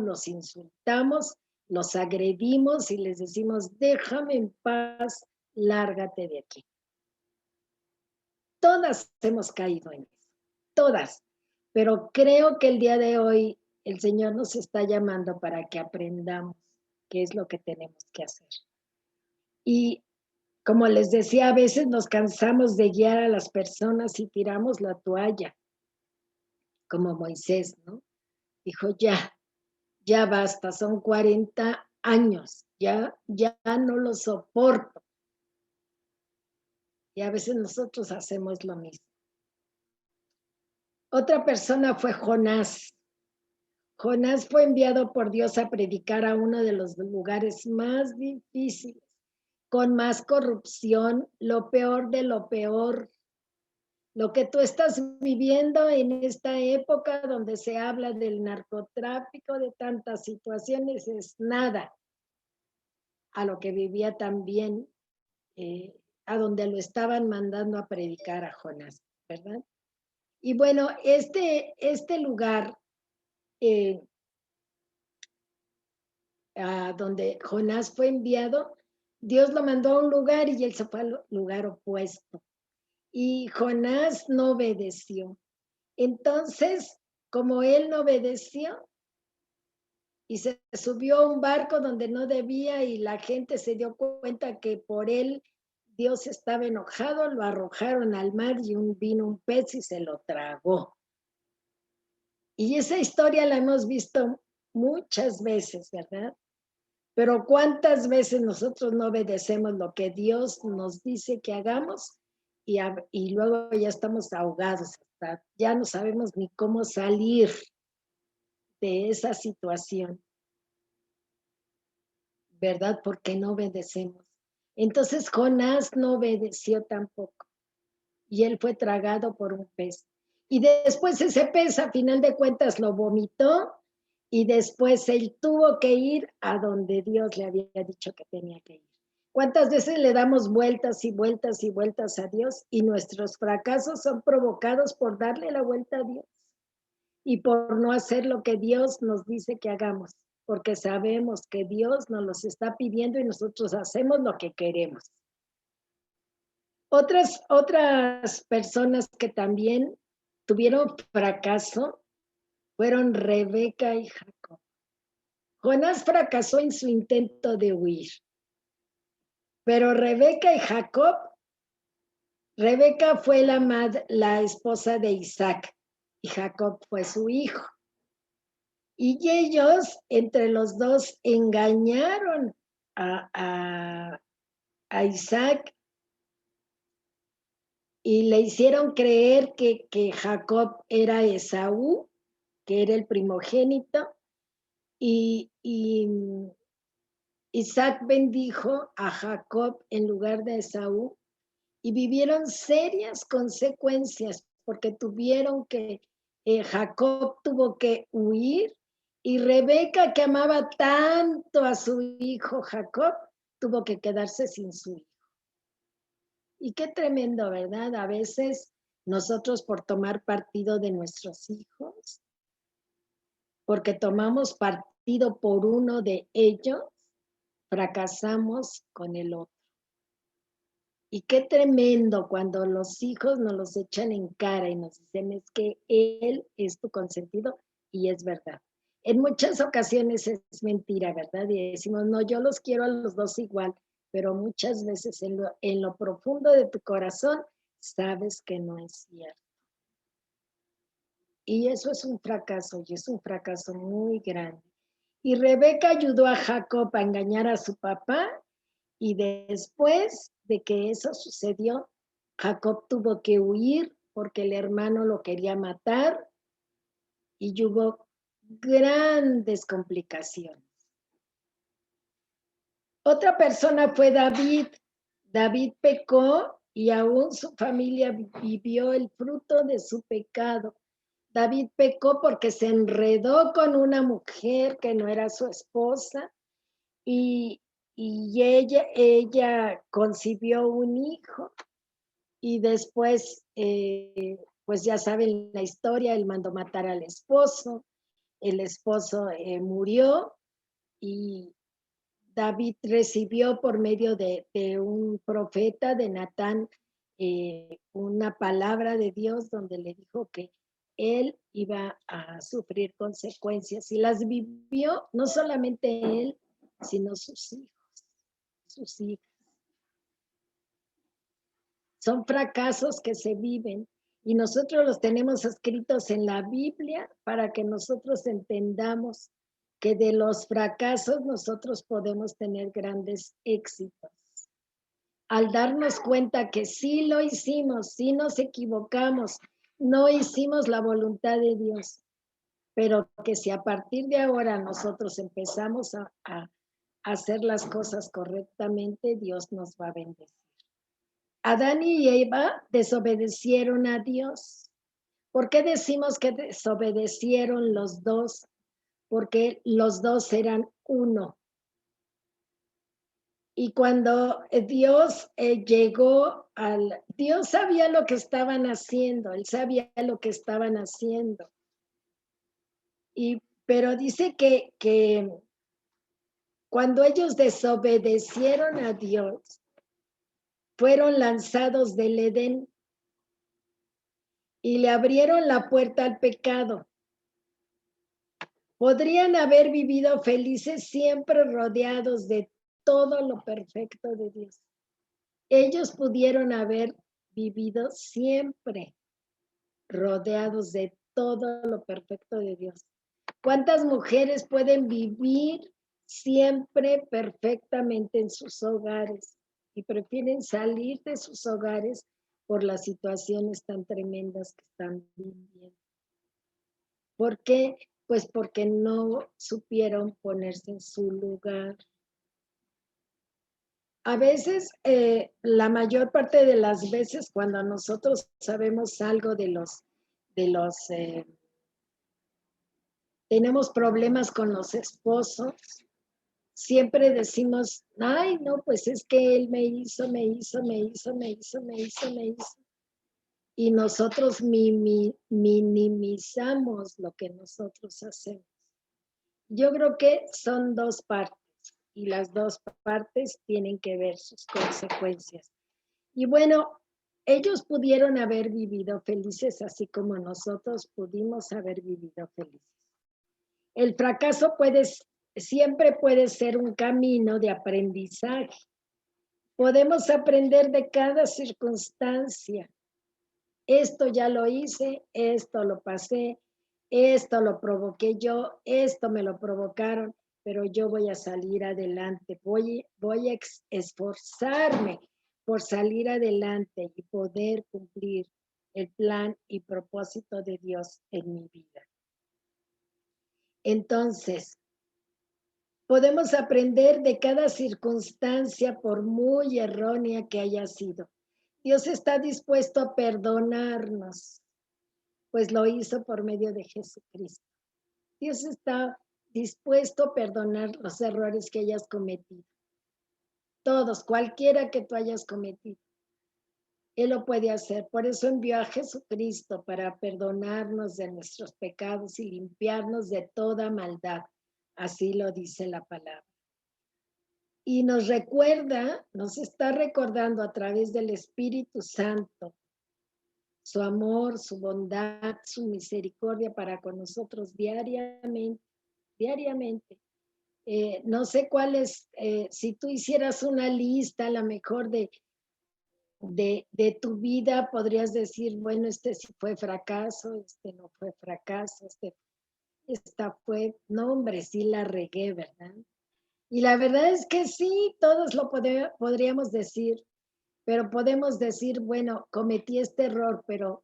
los agredimos y les decimos, déjame en paz, lárgate de aquí. Todas hemos caído en eso, todas, pero creo que el día de hoy el Señor nos está llamando para que aprendamos qué es lo que tenemos que hacer. Y como les decía, a veces nos cansamos de guiar a las personas y tiramos la toalla, como Moisés, ¿no? Dijo, ya basta, son 40 años, ya no lo soporto. Y a veces nosotros hacemos lo mismo. Otra persona fue Jonás. Jonás fue enviado por Dios a predicar a uno de los lugares más difíciles, con más corrupción, lo peor de lo peor. Lo que tú estás viviendo en esta época donde se habla del narcotráfico, de tantas situaciones, es nada a lo que vivía también, a donde lo estaban mandando a predicar a Jonás, ¿verdad? Y bueno, este lugar a donde Jonás fue enviado, Dios lo mandó a un lugar y él se fue al lugar opuesto. Y Jonás no obedeció. Entonces, como él no obedeció y se subió a un barco donde no debía y la gente se dio cuenta que por él Dios estaba enojado, lo arrojaron al mar y vino un pez y se lo tragó. Y esa historia la hemos visto muchas veces, ¿verdad? Pero ¿cuántas veces nosotros no obedecemos lo que Dios nos dice que hagamos y luego ya estamos ahogados, ya no sabemos ni cómo salir de esa situación, ¿verdad? Porque no obedecemos. Entonces Jonás no obedeció tampoco y él fue tragado por un pez. Y después ese pez a final de cuentas lo vomitó y después él tuvo que ir a donde Dios le había dicho que tenía que ir. ¿Cuántas veces le damos vueltas y vueltas y vueltas a Dios y nuestros fracasos son provocados por darle la vuelta a Dios y por no hacer lo que Dios nos dice que hagamos? Porque sabemos que Dios nos los está pidiendo y nosotros hacemos lo que queremos. Otras personas que también tuvieron fracaso fueron Rebeca y Jacob. Jonás fracasó en su intento de huir, pero Rebeca y Jacob, Rebeca fue la esposa de Isaac y Jacob fue su hijo. Y ellos, entre los dos, engañaron a Isaac y le hicieron creer que Jacob era Esaú, que era el primogénito, y Isaac bendijo a Jacob en lugar de Esaú, y vivieron serias consecuencias porque Jacob tuvo que huir, y Rebeca, que amaba tanto a su hijo Jacob, tuvo que quedarse sin su hijo. Y qué tremendo, ¿verdad? A veces nosotros por tomar partido de nuestros hijos, porque tomamos partido por uno de ellos, fracasamos con el otro. Y qué tremendo cuando los hijos nos los echan en cara y nos dicen es que él es tu consentido, y es verdad. En muchas ocasiones es mentira, ¿verdad? Y decimos, no, yo los quiero a los dos igual, pero muchas veces en lo profundo de tu corazón sabes que no es cierto. Y eso es un fracaso, y es un fracaso muy grande. Y Rebeca ayudó a Jacob a engañar a su papá, y después de que eso sucedió, Jacob tuvo que huir porque el hermano lo quería matar y hubo grandes complicaciones. Otra persona fue David. David pecó y aún su familia vivió el fruto de su pecado. David pecó porque se enredó con una mujer que no era su esposa y ella concibió un hijo y después, pues ya saben la historia, él mandó matar al esposo, el esposo murió y David recibió por medio de un profeta, de Natán, una palabra de Dios donde le dijo que él iba a sufrir consecuencias y las vivió no solamente él, sino sus hijos, sus hijas. Son fracasos que se viven y nosotros los tenemos escritos en la Biblia para que nosotros entendamos que de los fracasos nosotros podemos tener grandes éxitos. Al darnos cuenta que sí lo hicimos, sí nos equivocamos, no hicimos la voluntad de Dios, pero que si a partir de ahora nosotros empezamos a hacer las cosas correctamente, Dios nos va a bendecir. Adán y Eva desobedecieron a Dios. ¿Por qué decimos que desobedecieron los dos? Porque los dos eran uno. Y cuando Dios llegó Dios sabía lo que estaban haciendo, Él sabía lo que estaban haciendo. Pero dice que cuando ellos desobedecieron a Dios, fueron lanzados del Edén y le abrieron la puerta al pecado. Podrían haber vivido felices siempre rodeados de todo lo perfecto de Dios. Ellos pudieron haber vivido siempre rodeados de todo lo perfecto de Dios. ¿Cuántas mujeres pueden vivir siempre perfectamente en sus hogares y prefieren salir de sus hogares por las situaciones tan tremendas que están viviendo? ¿Por qué? Pues porque no supieron ponerse en su lugar. A veces, la mayor parte de las veces, cuando nosotros sabemos algo tenemos problemas con los esposos, siempre decimos, ay, no, pues es que él me hizo. Y nosotros minimizamos lo que nosotros hacemos. Yo creo que son dos partes y las dos partes tienen que ver sus consecuencias. Y bueno, ellos pudieron haber vivido felices así como nosotros pudimos haber vivido felices. El fracaso puede siempre puede ser un camino de aprendizaje. Podemos aprender de cada circunstancia. Esto ya lo hice, esto lo pasé, esto lo provoqué yo, esto me lo provocaron, pero yo voy a salir adelante, voy a esforzarme por salir adelante y poder cumplir el plan y propósito de Dios en mi vida. Entonces, podemos aprender de cada circunstancia por muy errónea que haya sido. Dios está dispuesto a perdonarnos, pues lo hizo por medio de Jesucristo. Dios está dispuesto a perdonar los errores que hayas cometido. Todos, cualquiera que tú hayas cometido. Él lo puede hacer. Por eso envió a Jesucristo para perdonarnos de nuestros pecados y limpiarnos de toda maldad. Así lo dice la palabra. Y nos recuerda, nos está recordando a través del Espíritu Santo su amor, su bondad, su misericordia para con nosotros diariamente. No sé cuál es, si tú hicieras una lista a lo mejor de tu vida, podrías decir, bueno, este sí fue fracaso, este no fue fracaso, esta fue, no hombre, sí la regué, ¿verdad? Y la verdad es que sí, todos lo podríamos decir, pero podemos decir, bueno, cometí este error, pero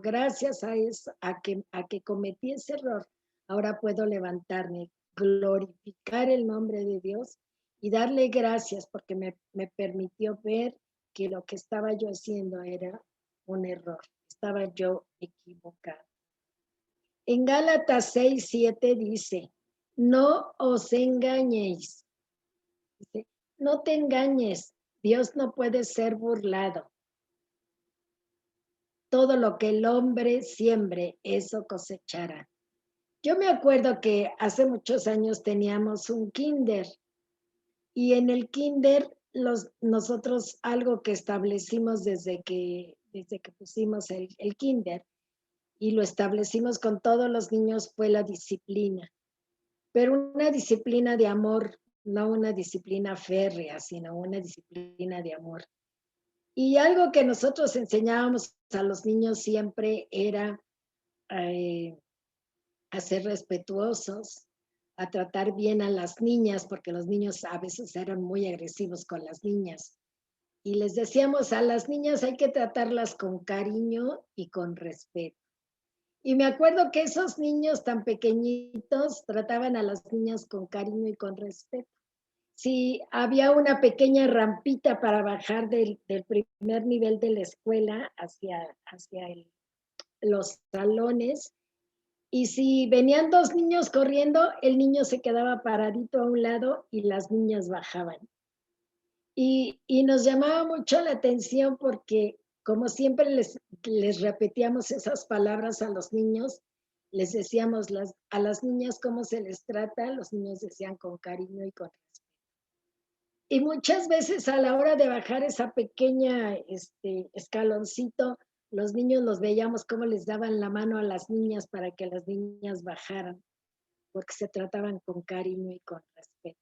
gracias a eso, a que cometí ese error, ahora puedo levantarme, glorificar el nombre de Dios y darle gracias porque me permitió ver que lo que estaba yo haciendo era un error, estaba yo equivocado. En Gálatas 6:7 dice, no os engañéis. Dice, no te engañes, Dios no puede ser burlado. Todo lo que el hombre siembre, eso cosechará. Yo me acuerdo que hace muchos años teníamos un kinder y en el kinder nosotros algo que establecimos desde que pusimos el kinder y lo establecimos con todos los niños fue la disciplina, pero una disciplina de amor, no una disciplina férrea, sino una disciplina de amor. Y algo que nosotros enseñábamos a los niños siempre era a ser respetuosos, a tratar bien a las niñas, porque los niños a veces eran muy agresivos con las niñas. Y les decíamos, a las niñas hay que tratarlas con cariño y con respeto. Y me acuerdo que esos niños tan pequeñitos trataban a las niñas con cariño y con respeto. Si había una pequeña rampita para bajar del primer nivel de la escuela hacia los salones, y si venían dos niños corriendo, el niño se quedaba paradito a un lado y las niñas bajaban. Y nos llamaba mucho la atención porque como siempre les repetíamos esas palabras a los niños, les decíamos a las niñas cómo se les trata, los niños decían con cariño y con respeto. Y muchas veces a la hora de bajar esa pequeña escaloncito, los niños los veíamos cómo les daban la mano a las niñas para que las niñas bajaran, porque se trataban con cariño y con respeto.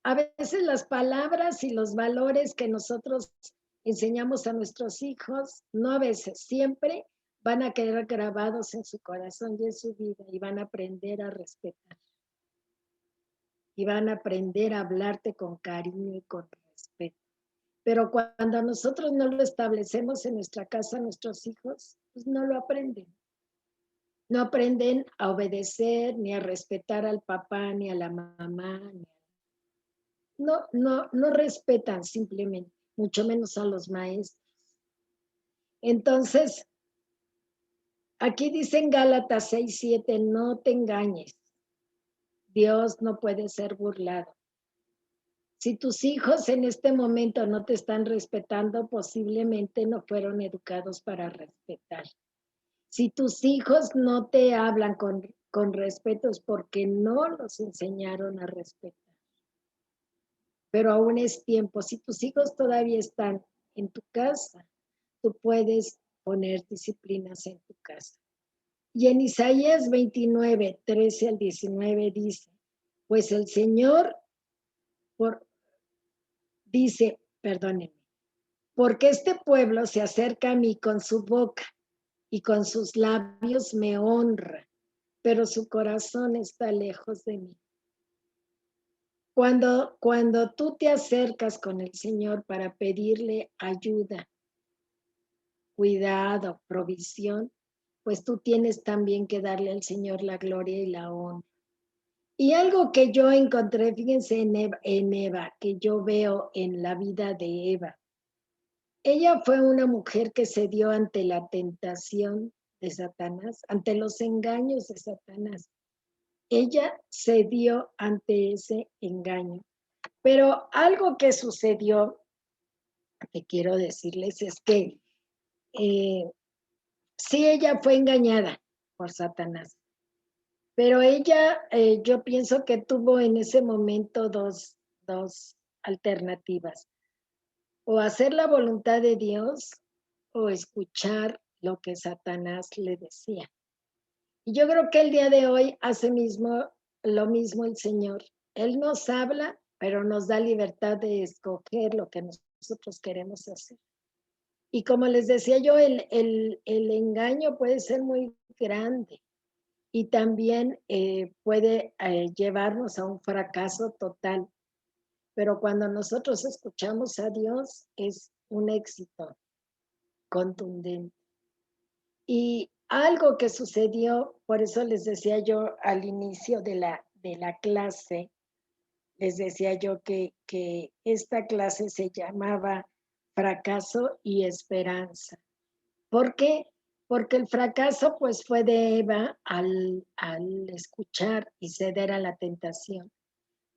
A veces las palabras y los valores que nosotros enseñamos a nuestros hijos, no a veces, siempre van a quedar grabados en su corazón y en su vida y van a aprender a respetar. Y van a aprender a hablarte con cariño y con respeto. Pero cuando nosotros no lo establecemos en nuestra casa, nuestros hijos, pues no lo aprenden. No aprenden a obedecer, ni a respetar al papá, ni a la mamá. No respetan simplemente, mucho menos a los maestros. Entonces, aquí dice en Gálatas 6:7, no te engañes. Dios no puede ser burlado. Si tus hijos en este momento no te están respetando, posiblemente no fueron educados para respetar. Si tus hijos no te hablan con respeto es porque no los enseñaron a respetar. Pero aún es tiempo. Si tus hijos todavía están en tu casa, tú puedes poner disciplinas en tu casa. Y en Isaías 29, 13 al 19 dice, Pues el Señor dice, perdónenme, porque este pueblo se acerca a mí con su boca y con sus labios me honra, pero su corazón está lejos de mí. Cuando tú te acercas con el Señor para pedirle ayuda, cuidado, provisión, pues tú tienes también que darle al Señor la gloria y la honra. Y algo que yo encontré, fíjense en Eva, que yo veo en la vida de Eva. Ella fue una mujer que se dio ante la tentación de Satanás, ante los engaños de Satanás. Ella se dio ante ese engaño. Pero algo que sucedió, que quiero decirles, es que sí, ella fue engañada por Satanás, pero ella, yo pienso que tuvo en ese momento dos alternativas, o hacer la voluntad de Dios o escuchar lo que Satanás le decía. Y yo creo que el día de hoy hace lo mismo el Señor. Él nos habla, pero nos da libertad de escoger lo que nosotros queremos hacer. Y como les decía yo, el engaño puede ser muy grande y también puede llevarnos a un fracaso total. Pero cuando nosotros escuchamos a Dios es un éxito contundente. Y algo que sucedió, por eso les decía yo al inicio de la clase, les decía yo que esta clase se llamaba Fracaso y Esperanza. ¿Por qué? Porque el fracaso pues fue de Eva al escuchar y ceder a la tentación.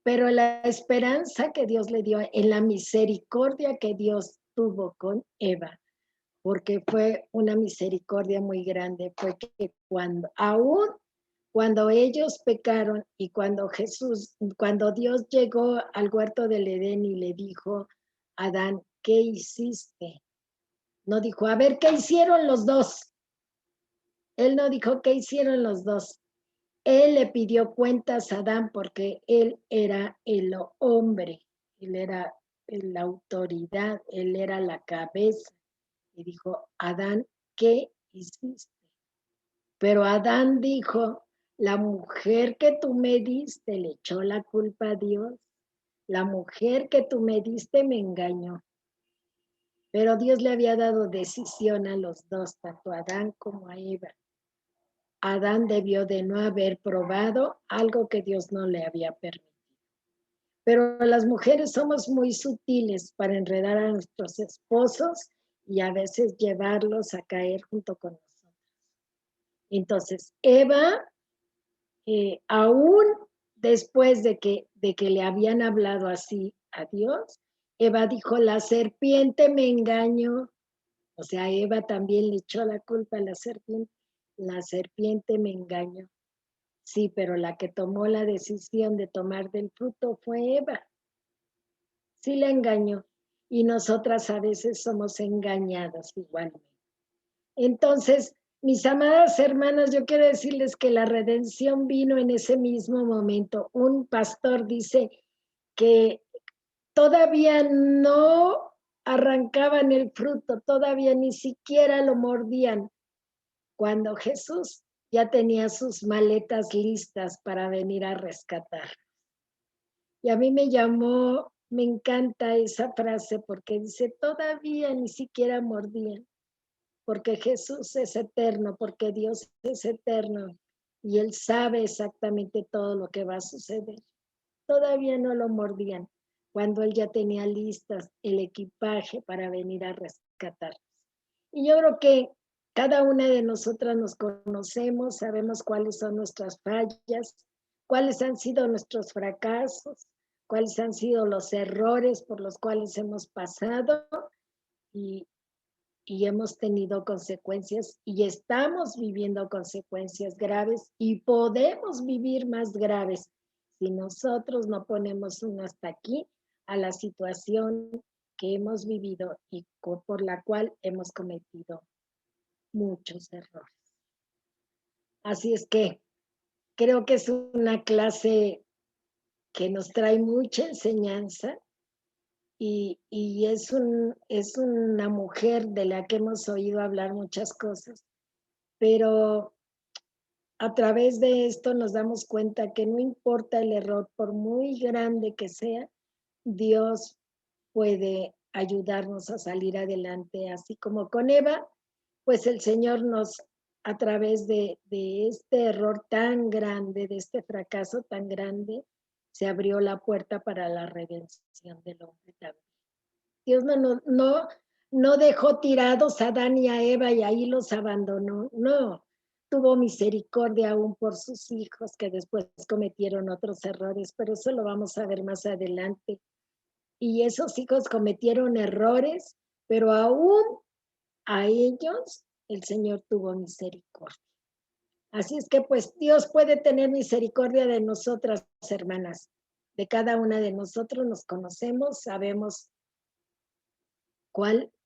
Pero la esperanza que Dios le dio, en la misericordia que Dios tuvo con Eva, porque fue una misericordia muy grande, fue que cuando ellos pecaron y cuando Dios llegó al huerto del Edén y le dijo a Adán, ¿qué hiciste? No dijo, a ver, ¿qué hicieron los dos? Él no dijo, ¿qué hicieron los dos? Él le pidió cuentas a Adán porque él era el hombre, él era la autoridad, él era la cabeza. Y dijo, Adán, ¿qué hiciste? Pero Adán dijo, la mujer que tú me diste le echó la culpa a Dios. La mujer que tú me diste me engañó. Pero Dios le había dado decisión a los dos, tanto a Adán como a Eva. Adán debió de no haber probado algo que Dios no le había permitido. Pero las mujeres somos muy sutiles para enredar a nuestros esposos y a veces llevarlos a caer junto con nosotros. Entonces, Eva, aún después de que le habían hablado así a Dios, Eva dijo, la serpiente me engañó. O sea, Eva también le echó la culpa a la serpiente. La serpiente me engañó. Sí, pero la que tomó la decisión de tomar del fruto fue Eva. Sí la engañó. Y nosotras a veces somos engañadas igualmente. Entonces, mis amadas hermanas, yo quiero decirles que la redención vino en ese mismo momento. Un pastor dice que todavía no arrancaban el fruto, todavía ni siquiera lo mordían, cuando Jesús ya tenía sus maletas listas para venir a rescatar. Y a mí me encanta esa frase porque dice, todavía ni siquiera mordían, porque Jesús es eterno, porque Dios es eterno y Él sabe exactamente todo lo que va a suceder. Todavía no lo mordían, cuando Él ya tenía listas el equipaje para venir a rescatar. Y yo creo que cada una de nosotras nos conocemos, sabemos cuáles son nuestras fallas, cuáles han sido nuestros fracasos, cuáles han sido los errores por los cuales hemos pasado y, y hemos tenido consecuencias y estamos viviendo consecuencias graves y podemos vivir más graves si nosotros no ponemos un hasta aquí a la situación que hemos vivido y por la cual hemos cometido muchos errores. Así es que creo que es una clase que nos trae mucha enseñanza y es una mujer de la que hemos oído hablar muchas cosas, pero a través de esto nos damos cuenta que no importa el error, por muy grande que sea, Dios puede ayudarnos a salir adelante, así como con Eva, pues el Señor nos, a través de este error tan grande, de este fracaso tan grande, se abrió la puerta para la redención del hombre también. Dios no dejó tirados a Adán y a Eva y ahí los abandonó, no. Tuvo misericordia aún por sus hijos que después cometieron otros errores, pero eso lo vamos a ver más adelante. Y esos hijos cometieron errores, pero aún a ellos el Señor tuvo misericordia. Así es que pues Dios puede tener misericordia de nosotras, hermanas. De cada una de nosotros nos conocemos, sabemos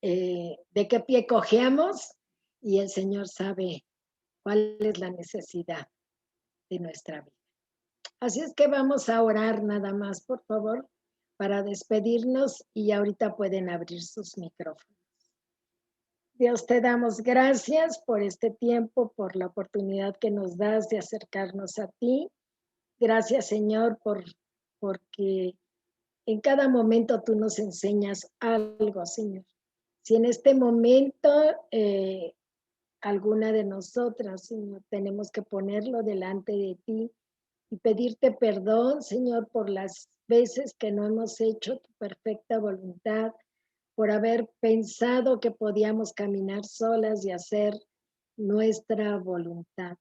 de qué pie cojeamos y el Señor sabe cuál es la necesidad de nuestra vida. Así es que vamos a orar nada más, por favor, para despedirnos y ahorita pueden abrir sus micrófonos. Dios, te damos gracias por este tiempo, por la oportunidad que nos das de acercarnos a ti. Gracias, Señor, porque en cada momento tú nos enseñas algo, Señor. Si en este momento alguna de nosotras, Señor, tenemos que ponerlo delante de ti y pedirte perdón, Señor, por las veces que no hemos hecho tu perfecta voluntad, por haber pensado que podíamos caminar solas y hacer nuestra voluntad.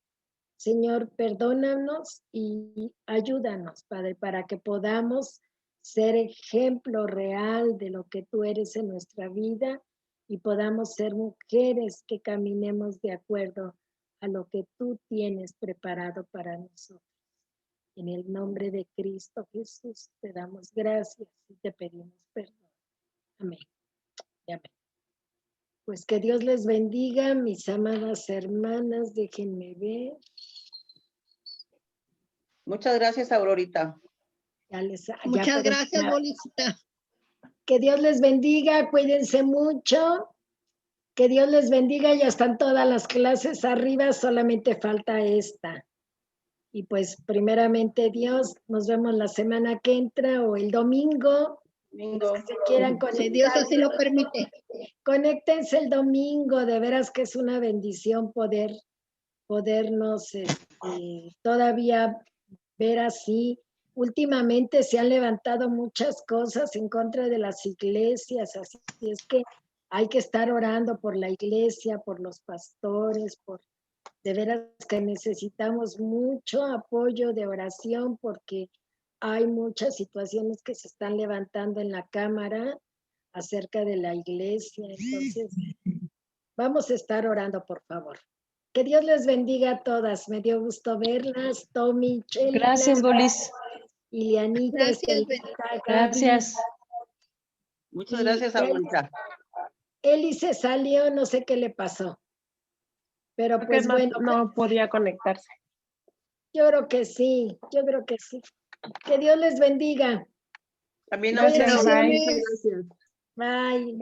Señor, perdónanos y ayúdanos, Padre, para que podamos ser ejemplo real de lo que tú eres en nuestra vida y podamos ser mujeres que caminemos de acuerdo a lo que tú tienes preparado para nosotros. En el nombre de Cristo Jesús te damos gracias y te pedimos perdón. Amén. Amén. Pues que Dios les bendiga, mis amadas hermanas, déjenme ver. Muchas gracias, Aurorita. Muchas gracias, Bolicita. Que Dios les bendiga, cuídense mucho. Que Dios les bendiga, ya están todas las clases arriba, solamente falta esta. Y pues primeramente Dios, nos vemos la semana que entra o el domingo. Los que se quieran conectar. Si Dios así lo permite. Conéctense el domingo, de veras que es una bendición podernos todavía ver así. Últimamente se han levantado muchas cosas en contra de las iglesias, así es que hay que estar orando por la iglesia, por los pastores, de veras que necesitamos mucho apoyo de oración porque hay muchas situaciones que se están levantando en la Cámara acerca de la iglesia. Entonces, vamos a estar orando, por favor. Que Dios les bendiga a todas. Me dio gusto verlas. Tommy, Chela. Gracias, Bolis. Ilianita. Gracias, Gracias. Muchas gracias, Aurorita. Eli se salió, no sé qué le pasó. Pero pues bueno. No podía conectarse. Yo creo que sí, Que Dios les bendiga. También a Gracias, ustedes. bye. Muchas gracias. Bye.